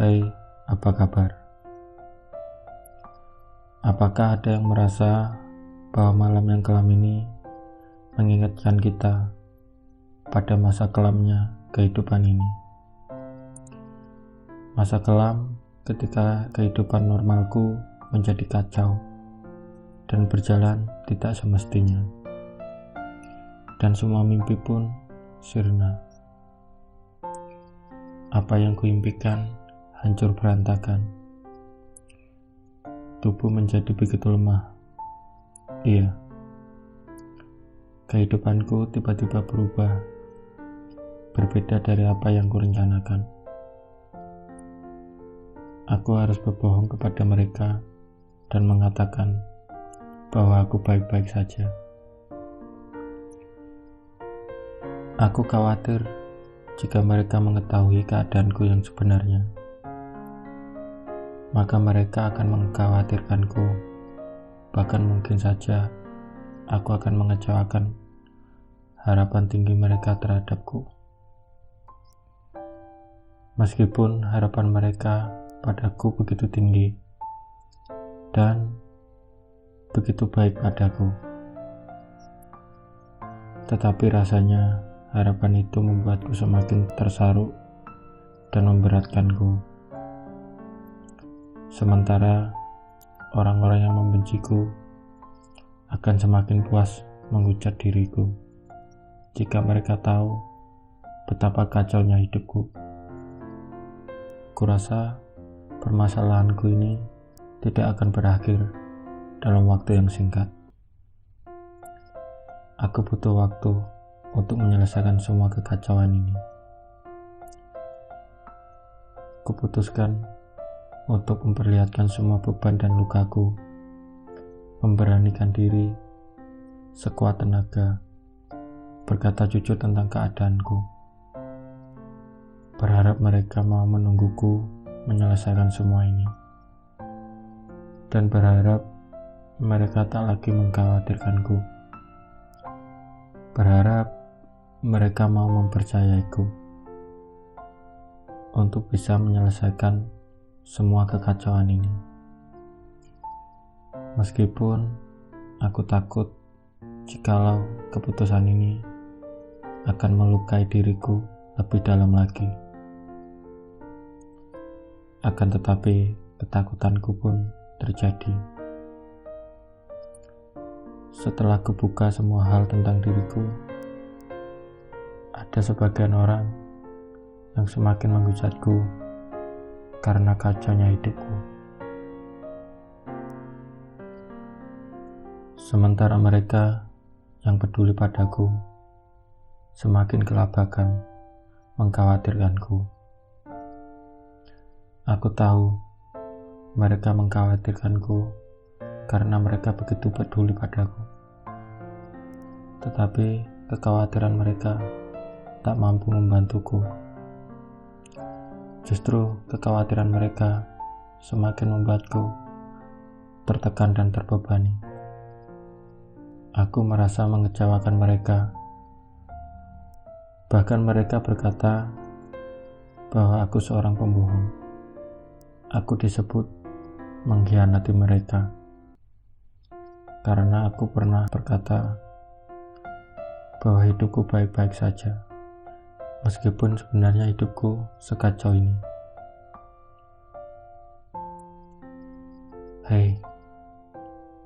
Hai, apa kabar? Apakah ada yang merasa bahwa malam yang kelam ini mengingatkan kita pada masa kelamnya kehidupan ini? Masa kelam ketika kehidupan normalku menjadi kacau dan berjalan tidak semestinya, dan semua mimpi pun sirna. Apa yang kuimpikan hancur berantakan. Tubuh menjadi begitu lemah. Iya, kehidupanku tiba-tiba berubah, berbeda dari apa yang kurencanakan. Aku harus berbohong kepada mereka dan mengatakan bahwa aku baik-baik saja. Aku khawatir jika mereka mengetahui keadaanku yang sebenarnya, maka mereka akan mengkhawatirkanku. Bahkan mungkin saja aku akan mengecewakan harapan tinggi mereka terhadapku. Meskipun harapan mereka padaku begitu tinggi dan begitu baik padaku, tetapi rasanya harapan itu membuatku semakin tersaru dan memberatkanku. Sementara orang-orang yang membenciku akan semakin puas menghujat diriku jika mereka tahu betapa kacaunya hidupku. Kurasa permasalahanku ini tidak akan berakhir dalam waktu yang singkat. Aku butuh waktu untuk menyelesaikan semua kekacauan ini. Kuputuskan untuk memperlihatkan semua beban dan lukaku, memberanikan diri sekuat tenaga, berkata jujur tentang keadaanku, berharap mereka mau menungguku menyelesaikan semua ini, dan berharap mereka tak lagi mengkhawatirkanku, berharap mereka mau mempercayaiku untuk bisa menyelesaikan semua kekacauan ini. Meskipun aku takut jikalau keputusan ini akan melukai diriku lebih dalam lagi. Akan tetapi ketakutanku pun terjadi. Setelah kubuka semua hal tentang diriku, ada sebagian orang yang semakin menghujatku karena kacaunya hidupku. Sementara mereka yang peduli padaku semakin kelabakan mengkhawatirkanku. Aku tahu mereka mengkhawatirkanku karena mereka begitu peduli padaku. Tetapi kekhawatiran mereka tak mampu membantuku. Justru kekhawatiran mereka semakin membuatku tertekan dan terbebani. Aku merasa mengecewakan mereka. Bahkan mereka berkata bahwa aku seorang pembohong. Aku disebut mengkhianati mereka karena aku pernah berkata bahwa hidupku baik-baik saja, meskipun sebenarnya hidupku sekacau ini. Hei,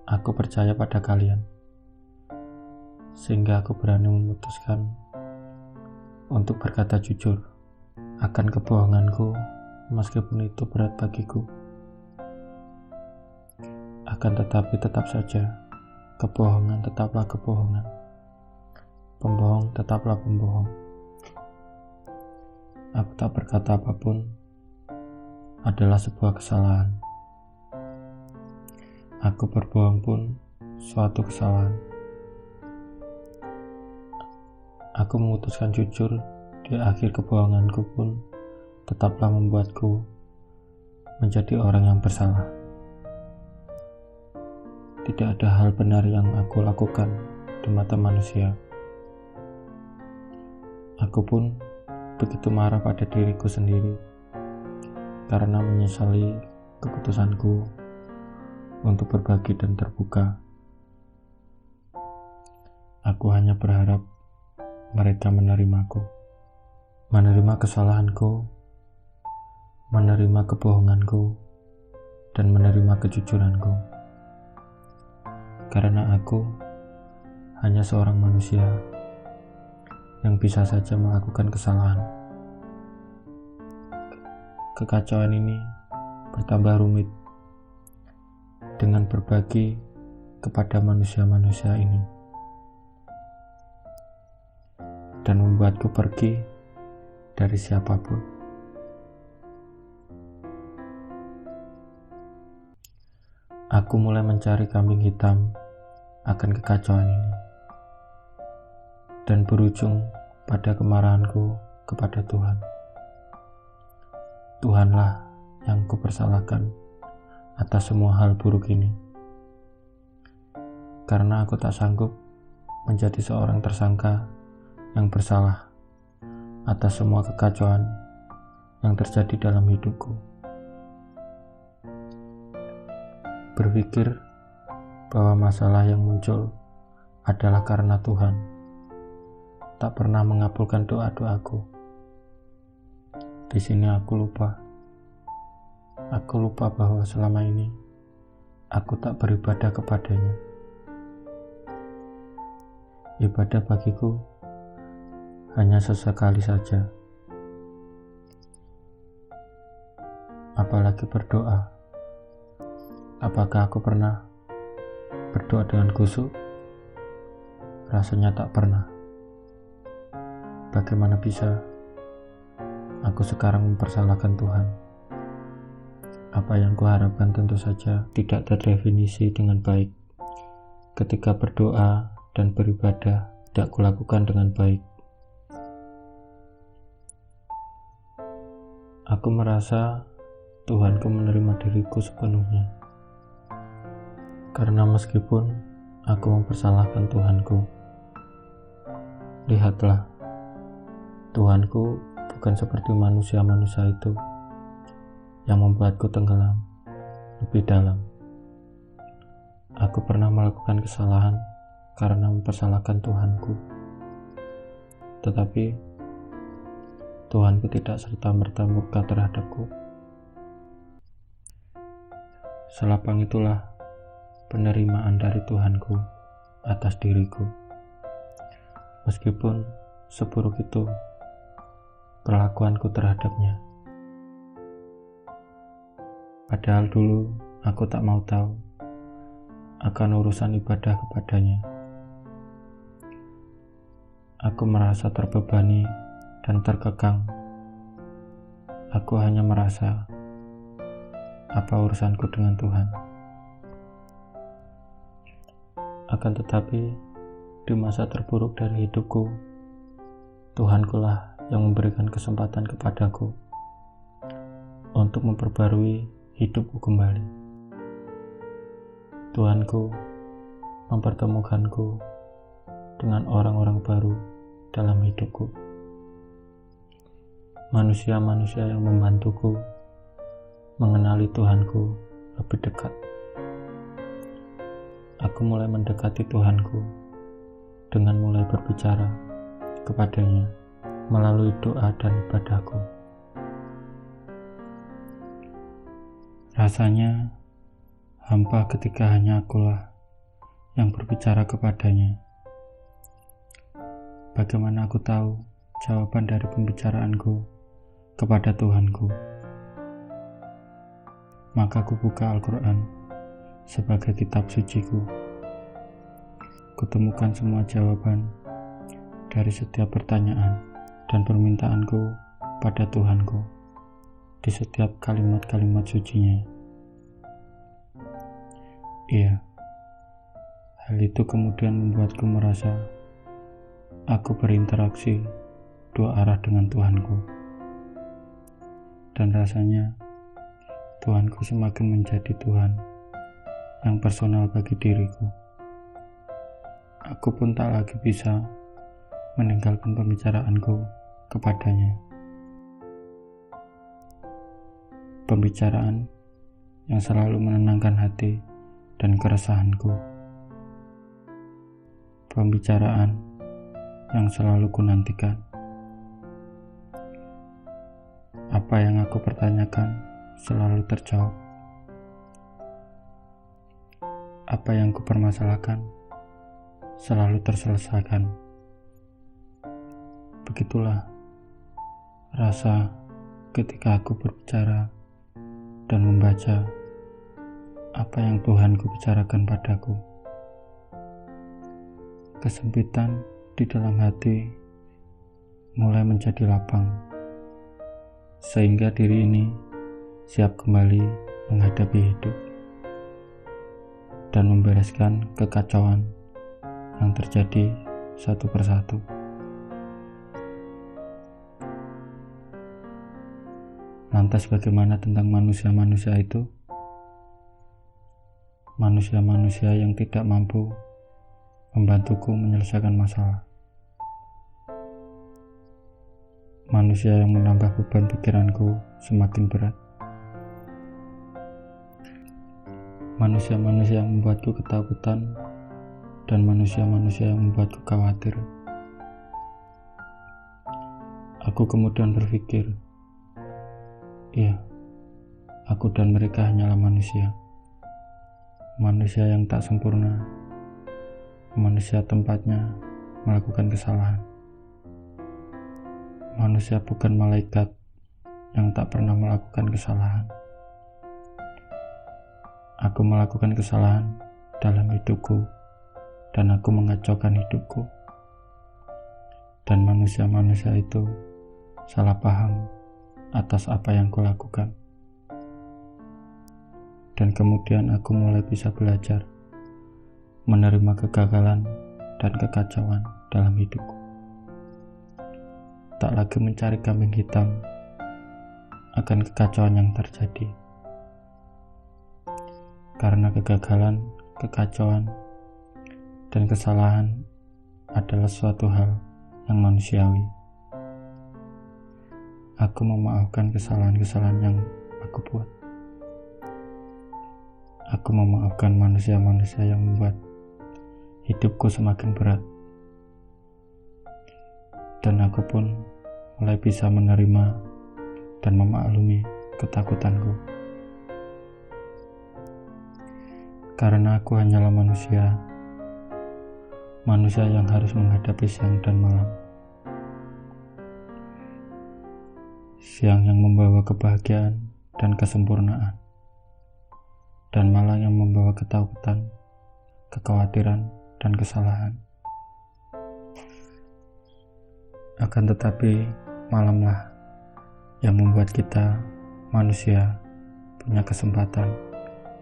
aku percaya pada kalian, sehingga aku berani memutuskan untuk berkata jujur akan kebohonganku, meskipun itu berat bagiku. Akan tetapi tetap saja, kebohongan tetaplah kebohongan, pembohong tetaplah pembohong. Aku tak berkata apapun adalah sebuah kesalahan. Aku berbohong pun suatu kesalahan. Aku memutuskan jujur di akhir kebohonganku pun tetaplah membuatku menjadi orang yang bersalah. Tidak ada hal benar yang aku lakukan di mata manusia. Aku pun begitu marah pada diriku sendiri karena menyesali keputusanku untuk berbagi dan terbuka. Aku hanya berharap mereka menerimaku, menerima kesalahanku, menerima kebohonganku, dan menerima kejujuranku. Karena aku hanya seorang manusia yang bisa saja melakukan kesalahan. Kekacauan ini bertambah rumit dengan berbagi kepada manusia-manusia ini, dan membuatku pergi dari siapapun. Aku mulai mencari kambing hitam akan kekacauan ini, dan berujung pada kemarahanku kepada Tuhan. Tuhanlah yang kupersalahkan atas semua hal buruk ini, karena aku tak sanggup menjadi seorang tersangka yang bersalah atas semua kekacauan yang terjadi dalam hidupku. Berpikir bahwa masalah yang muncul adalah karena Tuhan tak pernah mengabulkan doa-doaku. Di sini aku lupa bahwa selama ini aku tak beribadah kepadanya. Ibadah bagiku hanya sesekali saja, apalagi berdoa. Apakah aku pernah berdoa dengan khusyuk? Rasanya tak pernah. Bagaimana bisa aku sekarang mempersalahkan Tuhan? Apa yang kuharapkan tentu saja tidak terdefinisi dengan baik. Ketika berdoa dan beribadah tidak kulakukan dengan baik. Aku merasa Tuhanku menerima diriku sepenuhnya. Karena meskipun aku mempersalahkan Tuhanku, lihatlah, Tuhanku bukan seperti manusia-manusia itu yang membuatku tenggelam lebih dalam. Aku pernah melakukan kesalahan karena mempersalahkan Tuhanku, tetapi Tuhanku tidak serta-merta murka terhadapku. Selapang itulah penerimaan dari Tuhanku atas diriku. Meskipun seburuk itu perlakuanku terhadapnya. Padahal dulu aku tak mau tahu akan urusan ibadah kepadanya. Aku merasa terbebani dan terkekang. Aku hanya merasa, apa urusanku dengan Tuhan? Akan tetapi, di masa terburuk dari hidupku, Tuhankulah yang memberikan kesempatan kepadaku untuk memperbarui hidupku kembali. Tuhanku mempertemukanku dengan orang-orang baru dalam hidupku. Manusia-manusia yang membantuku mengenali Tuhanku lebih dekat. Aku mulai mendekati Tuhanku dengan mulai berbicara kepadanya melalui doa dan ibadahku. Rasanya hampa ketika hanya akulah yang berbicara kepadanya. Bagaimana aku tahu jawaban dari pembicaraanku kepada Tuhanku? Maka aku buka Al-Quran sebagai kitab suciku. Kutemukan semua jawaban dari setiap pertanyaan dan permintaanku pada Tuhanku di setiap kalimat-kalimat sucinya. Iya, hal itu kemudian membuatku merasa aku berinteraksi dua arah dengan Tuhanku, dan rasanya Tuhanku semakin menjadi Tuhan yang personal bagi diriku. Aku pun tak lagi bisa meninggalkan pembicaraanku kepadanya. pembicaraan yang selalu menenangkan hati dan keresahanku. Pembicaraan yang selalu kunantikan. Apa yang aku pertanyakan selalu terjawab. Apa yang kupermasalahkan selalu terselesaikan. Begitulah rasa ketika aku berbicara dan membaca apa yang Tuhanku bicarakan padaku. Kesempitan di dalam hati mulai menjadi lapang, sehingga diri ini siap kembali menghadapi hidup dan membereskan kekacauan yang terjadi satu persatu. Lantas bagaimana tentang manusia-manusia itu? Manusia-manusia yang tidak mampu membantuku menyelesaikan masalah. Manusia yang menambah beban pikiranku semakin berat. Manusia-manusia yang membuatku ketakutan dan manusia-manusia yang membuatku khawatir. Aku kemudian berpikir, iya, aku dan mereka hanyalah manusia. Manusia yang tak sempurna. Manusia tempatnya melakukan kesalahan. Manusia bukan malaikat yang tak pernah melakukan kesalahan. Aku melakukan kesalahan dalam hidupku dan aku mengacaukan hidupku. Dan manusia-manusia itu salah paham atas apa yang kulakukan. Dan kemudian aku mulai bisa belajar menerima kegagalan dan kekacauan dalam hidupku. Tak lagi mencari kambing hitam akan kekacauan yang terjadi. Karena kegagalan, kekacauan, dan kesalahan adalah suatu hal yang manusiawi. Aku memaafkan kesalahan-kesalahan yang aku buat. Aku memaafkan manusia-manusia yang membuat hidupku semakin berat. Dan aku pun mulai bisa menerima dan memaklumi ketakutanku. Karena aku hanyalah manusia yang harus menghadapi siang dan malam. Siang yang membawa kebahagiaan dan kesempurnaan, dan malam yang membawa ketakutan, kekhawatiran, dan kesalahan. Akan tetapi, malamlah yang membuat kita, manusia, punya kesempatan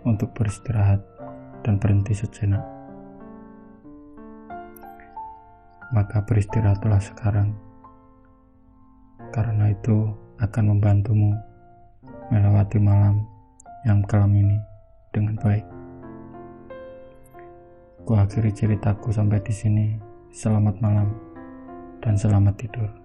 untuk beristirahat dan berhenti sejenak. Maka beristirahatlah sekarang, karena itu akan membantumu melewati malam yang kelam ini dengan baik. Ku akhiri ceritaku sampai di sini. Selamat malam dan selamat tidur.